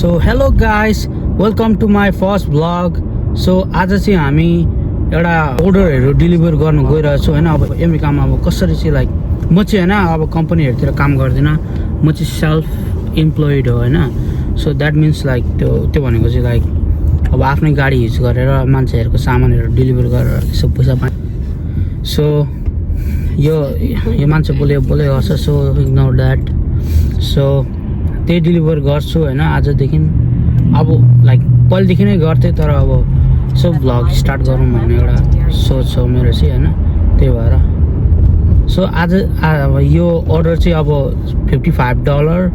So hello guys, welcome to my first blog. So आज चाहिँ हामी एउटा अर्डरहरू डेलिभर गर्नु गइरहेछौँ होइन। अब अमेरिकामा अब कसरी चाहिँ लाइक म चाहिँ होइन अब कम्पनीहरूतिर काम गर्दिनँ, म चाहिँ सेल्फ इम्प्लोइड हो होइन। सो द्याट मिन्स लाइक त्यो भनेको चाहिँ लाइक अब आफ्नै गाडी युज गरेर मान्छेहरूको सामानहरू डेलिभर गरेर यसो पैसा पाएँ। सो यो मान्छे बोले गर्छ, सो इग्नोर द्याट। सो त्यही डेलिभर गर्छु होइन आजदेखि। अब लाइक पहिलेदेखि नै गर्थेँ, तर अब सो भ्लग स्टार्ट गरौँ भन्ने एउटा सोच छ मेरो चाहिँ होइन। त्यही भएर सो आज यो अर्डर चाहिँ अब $55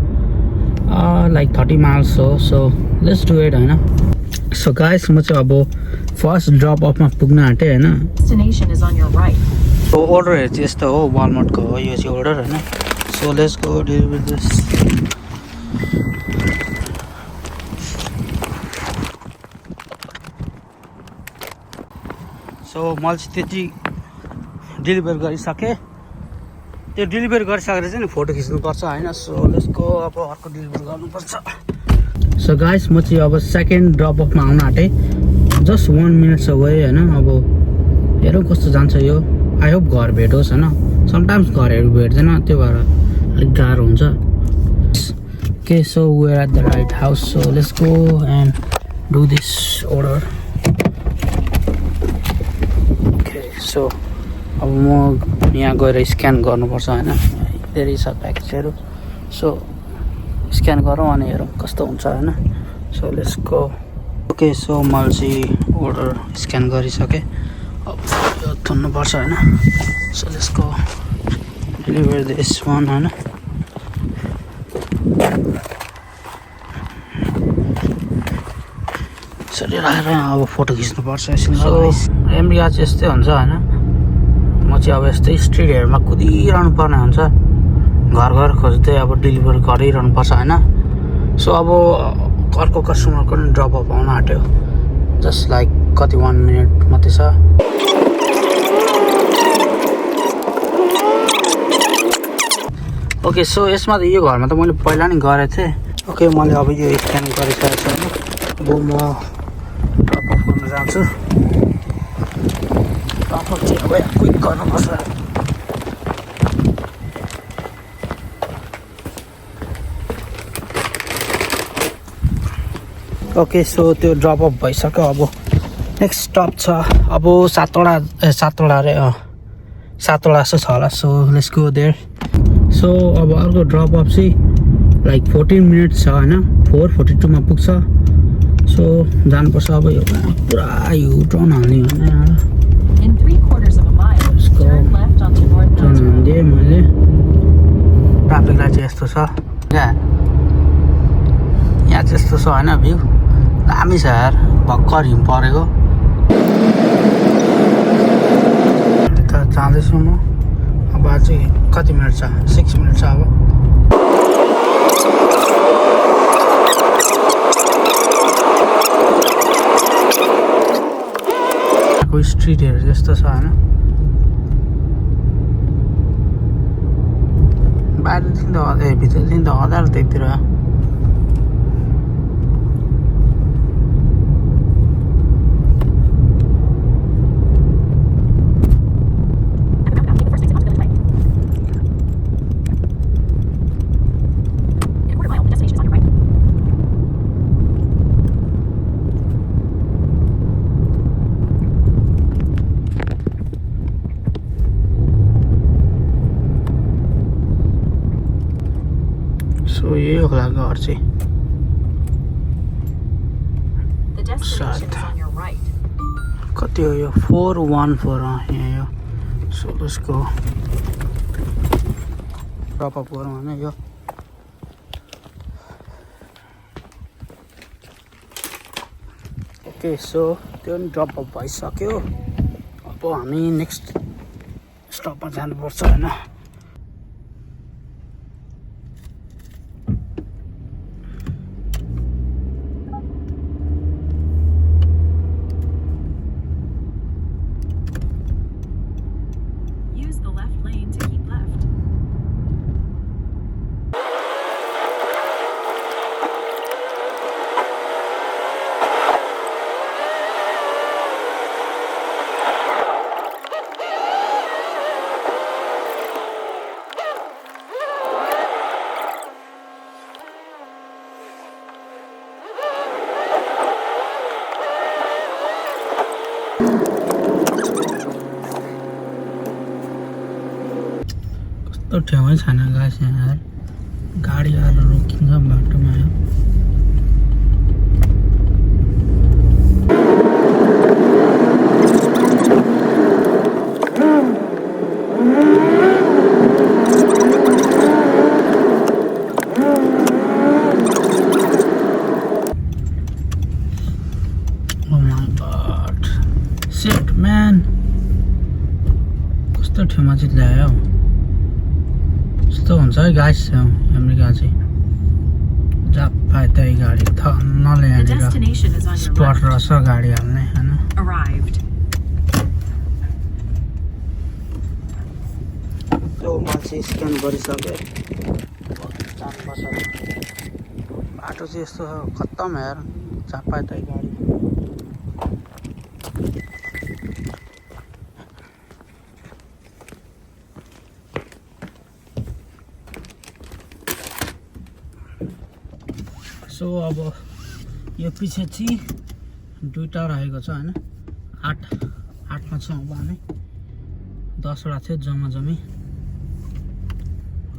लाइक 30 माइल्स हो। सो लेट्स डु इट होइन। सो गाइस, म चाहिँ अब फर्स्ट ड्रप अफमा पुग्न आँटेँ होइन। सो अर्डरहरू चाहिँ यस्तो हो, वालमार्टको हो यो चाहिँ अर्डर होइन। So let's go deliver this. So मैले चाहिँ त्यो चाहिँ डेलिभर गरिसकेँ। त्यो डेलिभर गरिसकेर चाहिँ फोटो खिच्नुपर्छ होइन। सो लेट्स गो, अब अर्को डेलिभर गर्नुपर्छ। सो गाइस, म चाहिँ अब सेकेन्ड ड्रप अफमा आउन आँटेँ। जस्ट 1 मिनट गएँ होइन। अब हेरौँ कस्तो जान्छ यो। आई होप घर भेटोस् होइन। समटाइम्स घरहरू भेट्दैन, त्यो भएर अलिक गाह्रो हुन्छ। Okay, so we're at the right house. So let's go and do this order. Okay, so अब म यहाँ गएर स्क्यान गर्नुपर्छ होइन। धेरै छ प्याकेजहरू। सो स्क्यान गरौँ अनि हेरौँ कस्तो हुन्छ होइन। So let's go. Okay, so मैले चाहिँ अर्डर स्क्यान गरिसकेँ। अब यो थुन्नुपर्छ होइन। So let's go deliver this one होइन। यसरी राखेर अब फोटो खिच्नुपर्छ यसरी। सो अमेरिका चाहिँ यस्तै हुन्छ होइन। म चाहिँ अब यस्तै स्ट्रिटहरूमा कुदिरहनु पर्ने हुन्छ, घर घर खोज्दै अब डेलिभर गरिरहनु पर्छ होइन। सो अब अर्को कस्टमरको पनि ड्रप अफ आउन आँट्यो। जस्ट लाइक कति 1 मिनट मात्रै छ। ओके, सो यसमा त यो घरमा त मैले पहिला नि गरेको थिएँ। ओके, मैले अब यो स्क्यान गरिसकेको छु होइन। अब म ड्रप अफ गर्न जान्छु। ड्रप अफ चाहिँ अब क्विक गर्नुपर्छ। ओके, सो त्यो ड्रप अफ भइसक्यो। अब नेक्स्ट स्टप छ अब सातवटा जस्तो छ होला। So let's go there. So अब अर्को ड्रप अफ चाहिँ लाइक 14 मिनट छ होइन। 4:42 पुग्छ। सो जानुपर्छ अब। यो पुरा युटर्न हाल्ने होइन। टर्न हालिदिएँ मैले। ट्राफिक लाइट चाहिँ यस्तो छ क्या, यहाँ चाहिँ यस्तो छ होइन। भ्यू दामी छ यार, भर्खर हिउँ परेको। यता जाँदैछु म। अब चाहिँ कति मिनट छ? 6 मिनट छ अब। यहाँको स्ट्रिटहरू जस्तो छ होइन। बाहिरदेखि त भित्रदेखि त हजारौँ त्यतिर। सो यही होला घर चाहिँ। कति हो यो? 414 यहाँ यो। सो उसको ड्रप अप गरौँ होइन यो। ओके, सो त्यो पनि ड्रप अप भइसक्यो। अब हामी नेक्स्ट स्टपमा जानुपर्छ होइन। कस्तो ठाउँै छैन गाइस यहाँ यार गाडी आएर रोकिन्छ बाटोमा यार Oh my god. Shit, man. कस्तो ठाउँमा चाहिँ ल्यायो यस्तो हुन्छ है गाइस अमेरिका चाहिँ जहाँ पाए त्यही गाडी थन्नले यहाँनिर स्पट रहेछ गाडी हाल्ने होइन त्यो मान्छे स्क्यान गरिसके जानुपर्छ बाटो चाहिँ यस्तो खत्तम यार जहाँ पाए त्यही गाडी सो अब यो पछि चाहिँ दुईवटा रहेको छ होइन आठमा छ अब हामी 10वटा थियो जम्मा जम्मी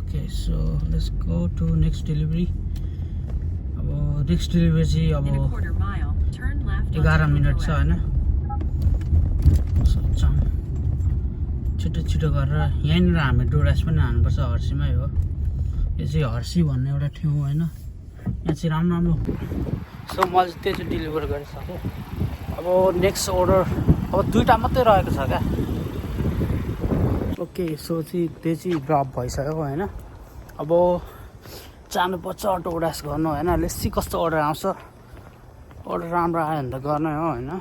okay so let's go to next delivery अब नेक्स्ट डेलिभरी चाहिँ अब 11 मिनट छ होइन सोचौँ छिटो छिटो गरेर यहीँनिर हामी डोरास पनि हाल्नुपर्छ हर्सीमै हो यो चाहिँ हर्सी भन्ने एउटा ठाउँ होइन यहाँ चाहिँ राम्रो सो मैले त्यो चाहिँ डेलिभर गरिसकेँ अब नेक्स्ट अर्डर अब 2टा मात्रै रहेको छ क्या ओके सो चाहिँ त्यो चाहिँ ड्रप भइसक्यो होइन अब जानुपर्छ अटो उडास गर्नु होइन लेसी कस्तो अर्डर आउँछ अर्डर राम्रो आयो भने त गर्ने हो होइन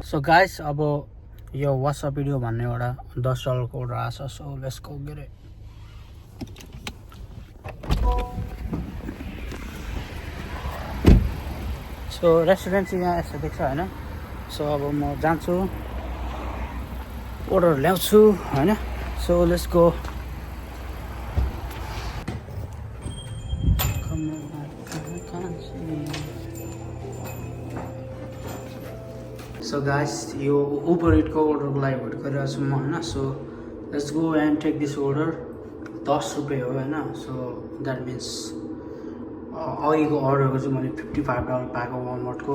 सो गाइस अब यो वाट्सएप भिडियो भन्ने एउटा $10 को अर्डर आछ so let's go get it so restaurant चाहिँ यहाँ यस्तो देख्छ होइन सो अब म जान्छु अर्डर ल्याउँछु होइन so let's go so guys यो उबर इटको अर्डरको लागि भेट गरिरहेको छु म होइन so let's go and take this order 10 रुपियाँ हो होइन सो द्याट मिन्स अघिको अर्डरको चाहिँ मैले $55 पाएको वालमार्टको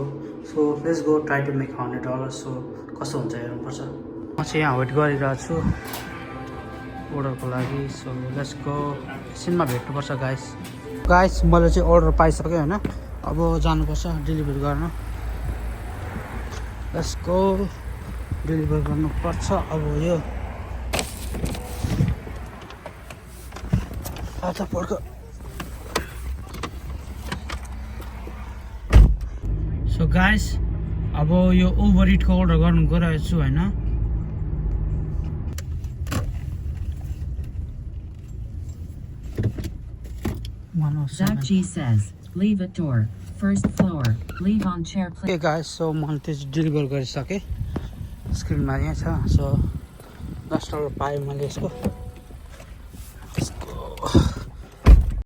so let's go try to make $100 so कस्तो हुन्छ हेर्नुपर्छ म चाहिँ यहाँ वेट गरिरहेको छु अर्डरको लागि सो लेट्स गो एकछिनमा भेट्नुपर्छ गाइस मैले चाहिँ अर्डर पाइसकेँ होइन अब जानुपर्छ डेलिभरी गर्न लेट्स गो डेलिभर गर्नुपर्छ अब यो आता पर्क सो गाइस अब यो उबर इटको अर्डर गर्नु गइरहेको छु होइन Zach G says, leave at door, first floor, leave on chair please. Okay guys, so मैले त्यो डेलिभर गरिसकेँ स्क्रिनमा यहाँ छ सो $10 पाएँ मैले यसको